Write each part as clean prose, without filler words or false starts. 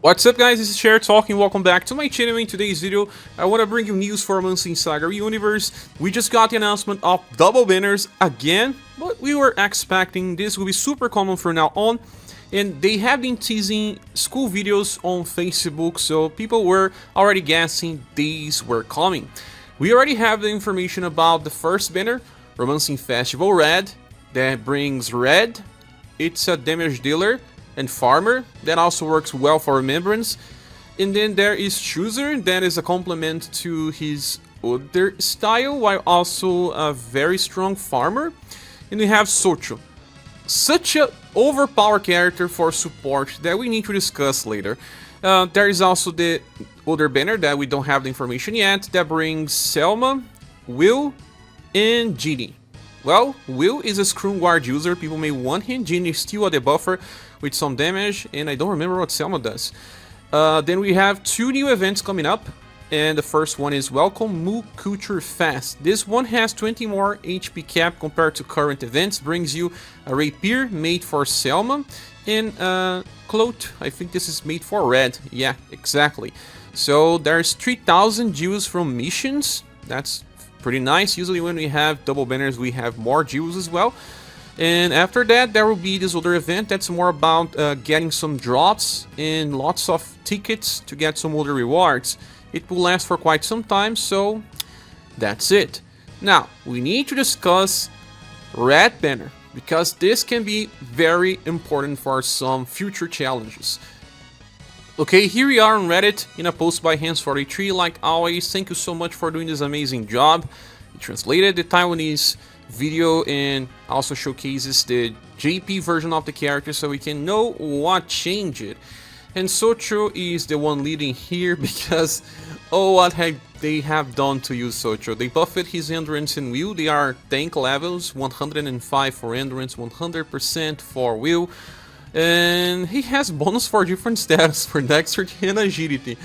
What's up guys, this is Cher talking, welcome back to my channel. In today's video, I want to bring you news for months in SaGa Universe. We just got the announcement of double banners again, but we were expecting this will be super common from now on. And they have been teasing school videos on Facebook, so people were already guessing these were coming. We already have the information about the first banner, Romancing Festival Red, that brings Red. It's a damage dealer and farmer that also works well for remembrance. And then there is Shuzer, that is a complement to his other style, while also a very strong farmer. And we have So-cho, such an overpowered character for support that we need to discuss later. There is also the other banner that we don't have the information yet, that brings Selma, Will, and Genie. Well, Will is a Scrum Guard user, people may want him. Genie is still a debuffer with some damage, and I don't remember what Selma does. Then we have two new events coming up, and the first one is Welcome Mu Culture Fest. This one has 20 more HP cap compared to current events, brings you a rapier made for Selma, and cloth, I think this is made for Red, yeah, exactly. So there's 3,000 Jews from missions, that's pretty nice. Usually when we have double banners we have more Jews as well. And after that there will be this other event that's more about getting some drops and lots of tickets to get some other rewards. It will last for quite some time, so that's it. Now we need to discuss Red banner, because this can be very important for some future challenges. Okay, here we are on Reddit in a post by Hands43. Like always, thank you so much for doing this amazing job. He translated the Taiwanese video and also showcases the JP version of the character so we can know what changed. And So-cho is the one leading here because oh, what they have done to use So-cho. They buffed his endurance and will. They are tank levels, 105 for endurance, 100% for will. And he has bonus for different stats for dexterity and agility.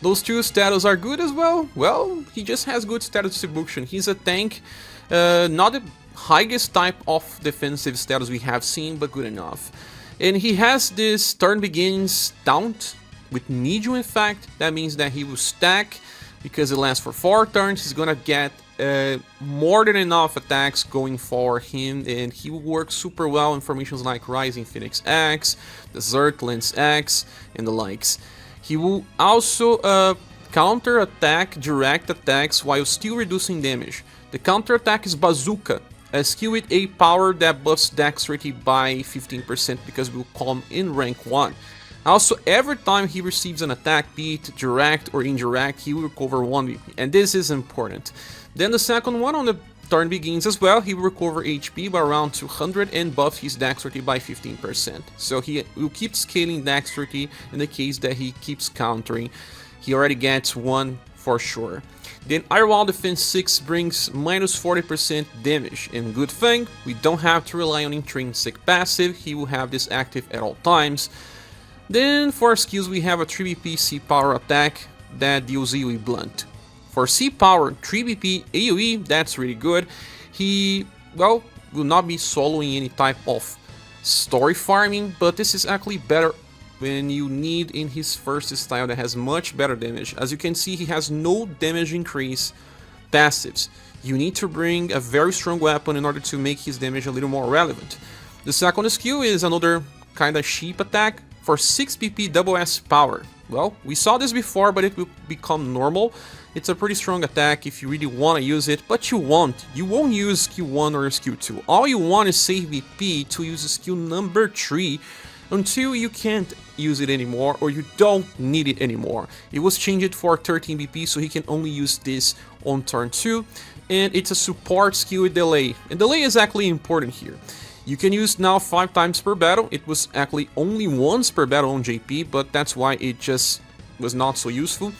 Those two status are good as well. Well, he just has good status distribution. He's a tank, not the highest type of defensive status we have seen, but good enough. And he has this turn begins taunt with medium effect. That means that he will stack because it lasts for 4 turns. He's gonna get more than enough attacks going for him, and he will work super well in formations like Rising Phoenix X, Desert Lance X, and the likes. He will also counter attack direct attacks while still reducing damage. The counter attack is Bazooka, a skill with a power that buffs dexterity by 15% because it will come in rank 1. Also, every time he receives an attack, be it direct or indirect, he will recover 1 BP, and this is important. Then the second one on the turn begins as well, he will recover HP by around 200 and buff his dexterity by 15%. So he will keep scaling dexterity in the case that he keeps countering. He already gets 1 for sure. Then Firewall Defense 6 brings minus 40% damage, and good thing, we don't have to rely on intrinsic passive, he will have this active at all times. Then for skills we have a 3 BP C power attack that deals AoE blunt. For C power 3 BP AoE, that's really good. He, well, will not be soloing any type of story farming, but this is actually better when you need in his first style that has much better damage. As you can see, he has no damage increase passives. You need to bring a very strong weapon in order to make his damage a little more relevant. The second skill is another kind of sheep attack for 6 BP double S power. Well, we saw this before, but it will become normal. It's a pretty strong attack if you really want to use it, but you won't. You won't use skill 1 or skill 2. All you want is save BP to use skill number 3 until you can't use it anymore or you don't need it anymore. It was changed for 13 BP, so he can only use this on turn 2. And it's a support skill with delay. And delay is actually important here. You can use now 5 times per battle. It was actually only once per battle on JP, but that's why it just was not so useful.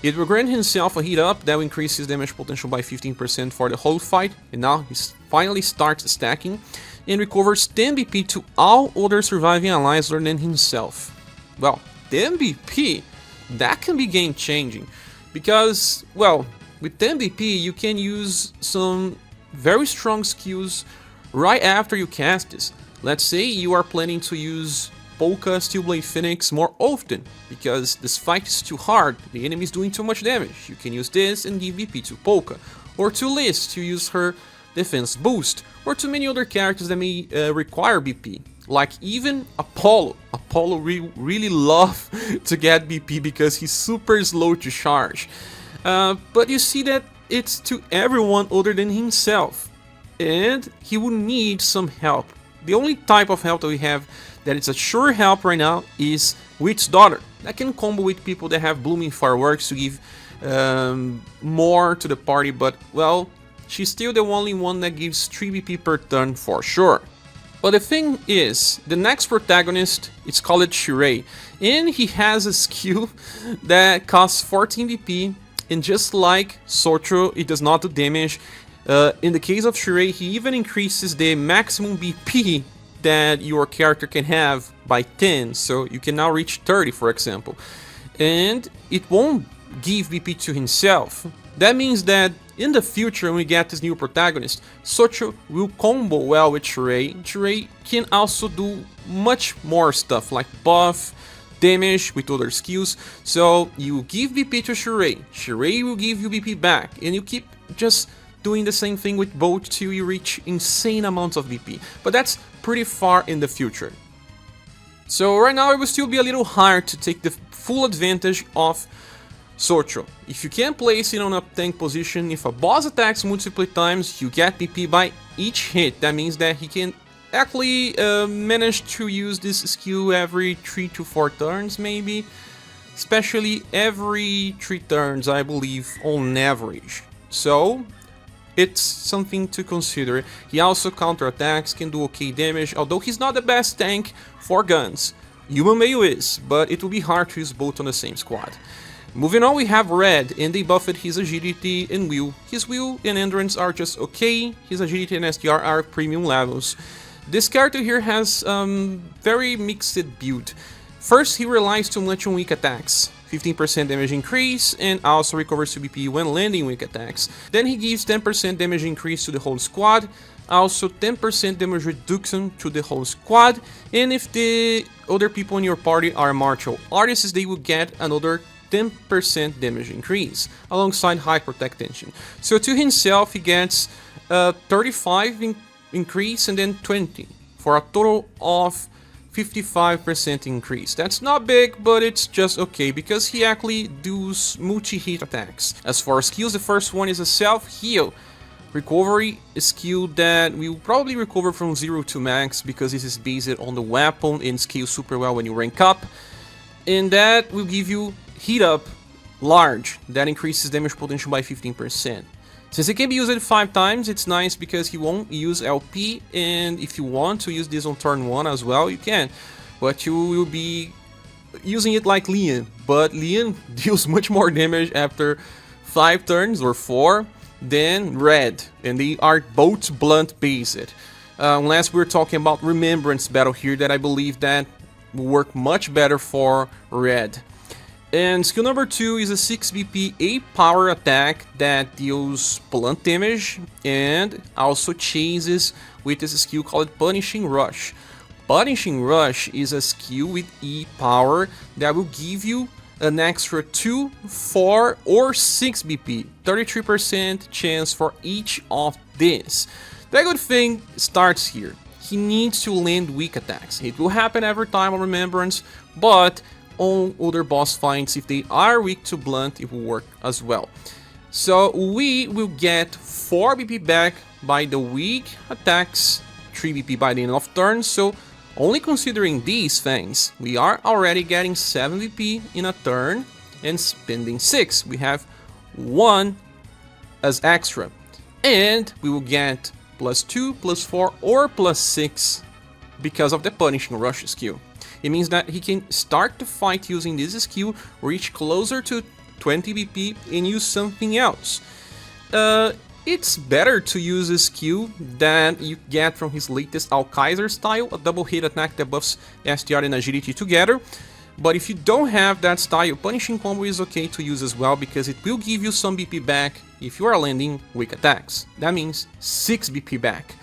It will grant himself a heat up that will increase his damage potential by 15% for the whole fight, and now he finally starts stacking and recovers 10 BP to all other surviving allies other than himself. Well, 10 BP, that can be game changing, because, well, with 10 BP you can use some very strong skills right after you cast this. Let's say you are planning to use Polka Steel Blade Phoenix more often, because this fight is too hard, the enemy is doing too much damage. You can use this and give BP to Polka, or to Liz to use her defense boost, or to many other characters that may require BP, like even Apollo. Apollo really love to get BP because he's super slow to charge. But you see that it's to everyone other than himself, and he will need some help. The only type of help that we have that it's a sure help right now is Witch's Daughter. That can combo with people that have Blooming Fireworks to give more to the party, but well, she's still the only one that gives 3 BP per turn for sure. But the thing is, the next protagonist, it's called Shirei, and he has a skill that costs 14 BP, and just like So-cho, it does not do damage. In the case of Shirei, he even increases the maximum BP that your character can have by 10, so you can now reach 30, for example. And it won't give BP to himself. That means that in the future, when we get this new protagonist, So-cho will combo well with Shirei. Shirei can also do much more stuff, like buff, damage with other skills. So you give BP to Shirei, Shirei will give you BP back, and you keep just doing the same thing with both till you reach insane amounts of BP. But that's pretty far in the future. So right now it will still be a little hard to take the full advantage of So-cho. If you can place it on a tank position, if a boss attacks multiple times, you get BP by each hit. That means that he can actually manage to use this skill every 3 to 4 turns maybe. Especially every 3 turns, I believe, on average. So it's something to consider. He also counterattacks, can do okay damage, although he's not the best tank for guns. Human Mayo is, but it will be hard to use both on the same squad. Moving on, we have Red, and they buffed his agility and will. His will and endurance are just okay, his agility and SDR are premium levels. This character here has very mixed build. First, he relies too much on weak attacks. 15% damage increase, and also recovers 2 BP when landing weak attacks. Then he gives 10% damage increase to the whole squad, also 10% damage reduction to the whole squad, and if the other people in your party are martial artists, they will get another 10% damage increase, alongside high protect tension. So to himself, he gets 35 increase and then 20, for a total of 55% increase. That's not big, but it's just okay, because he actually does multi-hit attacks. As for skills, the first one is a self-heal recovery skill that will probably recover from 0 to max, because this is based on the weapon and scales super well when you rank up. And that will give you Heat Up Large, that increases damage potential by 15%. Since it can be used 5 times, it's nice because he won't use LP, and if you want to use this on turn 1 as well, you can. But you will be using it like Leon, but Leon deals much more damage after 5 turns or 4 than Red, and they are both blunt based. Unless we're talking about Remembrance Battle here, that I believe that will work much better for Red. And skill number 2 is a 6 BP 8 power attack that deals blunt damage and also chases with this skill called Punishing Rush. Punishing Rush is a skill with E power that will give you an extra 2, 4 or 6 BP, 33% chance for each of this. The good thing starts here. He needs to land weak attacks. It will happen every time on Remembrance, but on other boss fights, if they are weak to blunt, it will work as well. So we will get 4 BP back by the weak attacks, 3 BP by the end of turn. So only considering these things, we are already getting 7 BP in a turn and spending 6. We have 1 as extra, and we will get +2, +4 or +6 because of the Punishing Rush skill. It means that he can start the fight using this skill, reach closer to 20 BP and use something else. It's better to use a skill that you get from his latest Alkaiser style, a double hit attack that buffs STR and agility together. But if you don't have that style, Punishing Combo is okay to use as well, because it will give you some BP back if you are landing weak attacks. That means 6 BP back.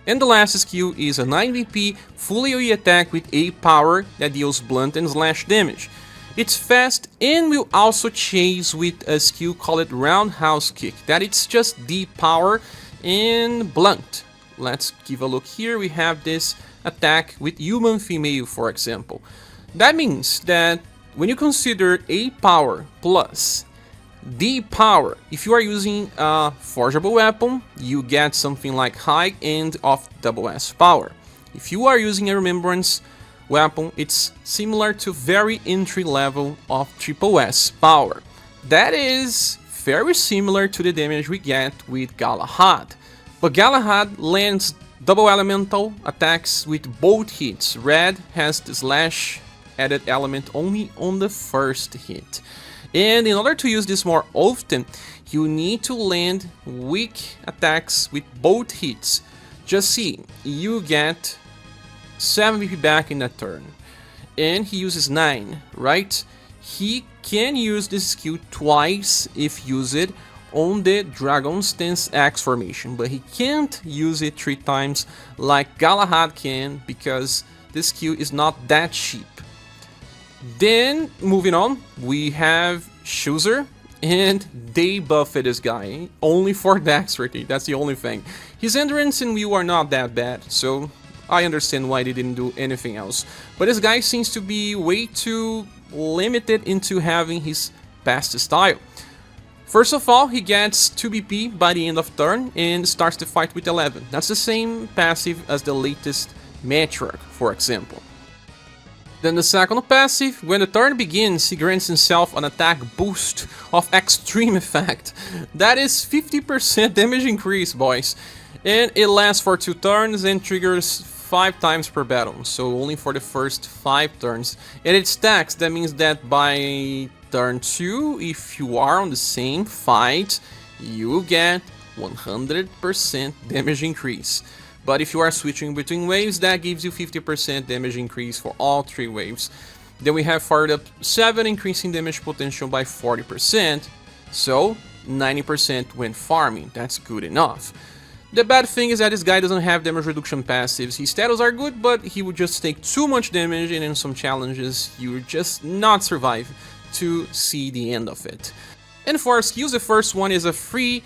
And the last skill is a 9 BP full AoE attack with 8 power that deals blunt and slash damage. It's fast and will also chase with a skill called Roundhouse Kick, that it's just deep power and blunt. Let's give a look here. We have this attack with human female, for example. That means that when you consider 8 power plus D power, if you are using a forgeable weapon, you get something like high end of double S power. If you are using a remembrance weapon, it's similar to very entry level of triple S power. That is very similar to the damage we get with Galahad. But Galahad lands double elemental attacks with both hits. Red has the slash added element only on the first hit. And in order to use this more often, you need to land weak attacks with both hits. Just see, you get 7 BP back in that turn. And he uses 9, right? He can use this skill twice if used on the Dragon Stance Axe formation, but he can't use it 3 times like Galahad can, because this skill is not that cheap. Then, moving on, we have Shuzer, and they buffed this guy, only for dexterity, that's the only thing. His endurance and will are not that bad, so I understand why they didn't do anything else. But this guy seems to be way too limited into having his best style. First of all, he gets 2 BP by the end of turn and starts the fight with 11. That's the same passive as the latest Matriarch, for example. Then the second passive, when the turn begins, he grants himself an attack boost of extreme effect. That is 50% damage increase, boys. And it lasts for 2 turns and triggers 5 times per battle, so only for the first 5 turns. And it stacks, that means that by turn 2, if you are on the same fight, you get 100% damage increase. But if you are switching between waves, that gives you 50% damage increase for all 3 waves. Then we have fired up 7, increasing damage potential by 40%, so 90% when farming, that's good enough. The bad thing is that this guy doesn't have damage reduction passives. His status are good, but he would just take too much damage, and in some challenges you would just not survive to see the end of it. And for our skills, the first one is a free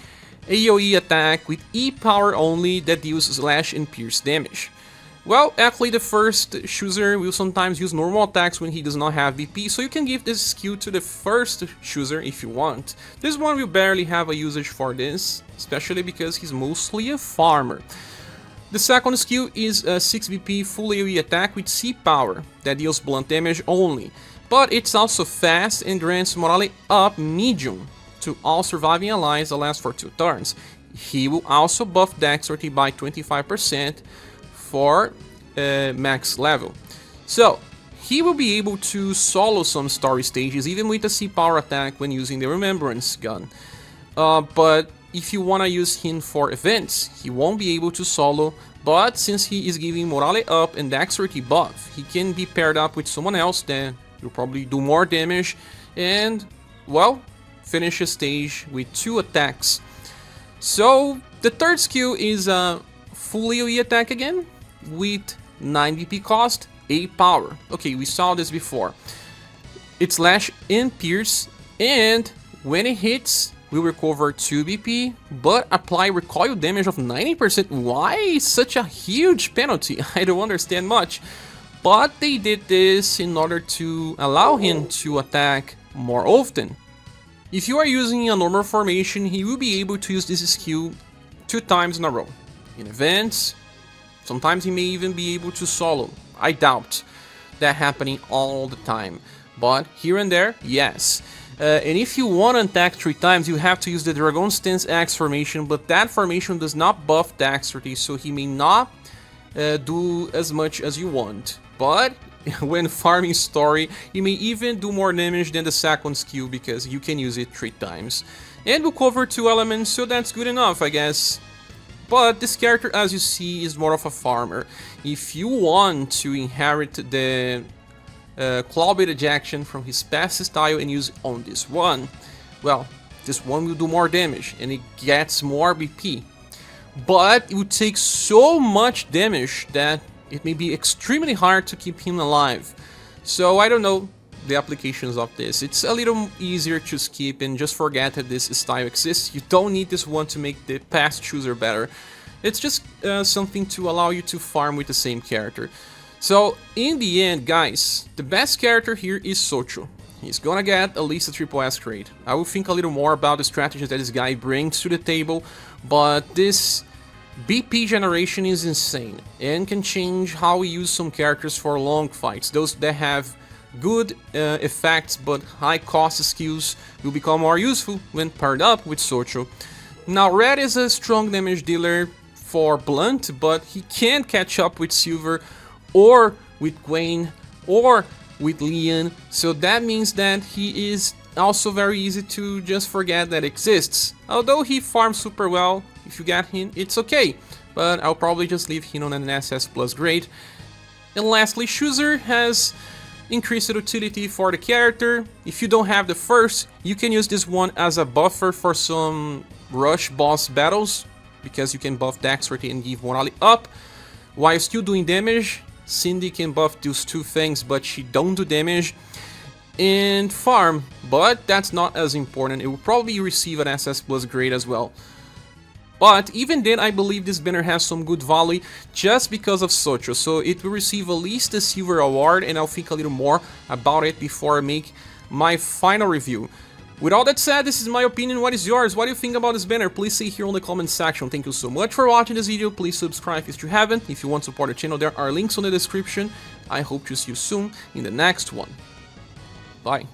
AoE attack with E power only that deals slash and pierce damage. Well, actually the first Shuzer will sometimes use normal attacks when he does not have BP, so you can give this skill to the first Shuzer if you want. This one will barely have a usage for this, especially because he's mostly a farmer. The second skill is a 6 BP full AoE attack with C power that deals blunt damage only, but it's also fast and grants morale up medium to all surviving allies that last for 2 turns. He will also buff dexterity by 25% for max level. So, he will be able to solo some story stages even with a C power attack when using the Remembrance gun. But if you wanna use him for events, he won't be able to solo, but since he is giving morale up and dexterity buff, he can be paired up with someone else that will probably do more damage and, well, finish a stage with 2 attacks. So the third skill is a full AoE attack again with 9 BP cost, 8 power. Okay, we saw this before. It's slash and pierce, and when it hits, will recover 2 BP, but apply recoil damage of 90%. Why such a huge penalty? I don't understand much. But they did this in order to allow him to attack more often. If you are using a normal formation, he will be able to use this skill 2 times in a row. In events, sometimes he may even be able to solo. I doubt that happening all the time, but here and there, yes. And if you want to attack 3 times, you have to use the Dragon Stance Axe formation, but that formation does not buff dexterity, so he may not do as much as you want. But when farming story, you may even do more damage than the second skill because you can use it 3 times. And will cover 2 elements, so that's good enough, I guess. But this character, as you see, is more of a farmer. If you want to inherit the Cloud-Bait Ejection from his past style and use it on this one, well, this one will do more damage and it gets more BP. but it would take so much damage that it may be extremely hard to keep him alive. So I don't know the applications of this. It's a little easier to skip and just forget that this style exists. You don't need this one to make the past Shuzer better. It's just something to allow you to farm with the same character. So in the end, guys, the best character here is So-cho. He's gonna get at least a triple S grade. I will think a little more about the strategies that this guy brings to the table, but this BP generation is insane and can change how we use some characters for long fights. Those that have good effects but high cost skills will become more useful when paired up with So-cho. Now Red is a strong damage dealer for Blunt, but he can't catch up with Silver or with Gwen or with Leon, so that means that he is also very easy to just forget that exists. Although he farms super well, if you get him, it's okay, but I'll probably just leave him on an SS plus grade. And lastly, Shuzer has increased utility for the character. If you don't have the first, you can use this one as a buffer for some rush boss battles, because you can buff Dexterity and give morale up, while still doing damage. Cindy can buff those two things, but she don't do damage. And farm, but that's not as important. It will probably receive an SS plus grade as well. But even then, I believe this banner has some good value just because of So-cho, so it will receive at least the Silver award, and I'll think a little more about it before I make my final review. With all that said, this is my opinion. What is yours? What do you think about this banner? Please say here in the comment section. Thank you so much for watching this video. Please subscribe if you haven't. If you want to support the channel, there are links on the description. I hope to see you soon in the next one. Bye.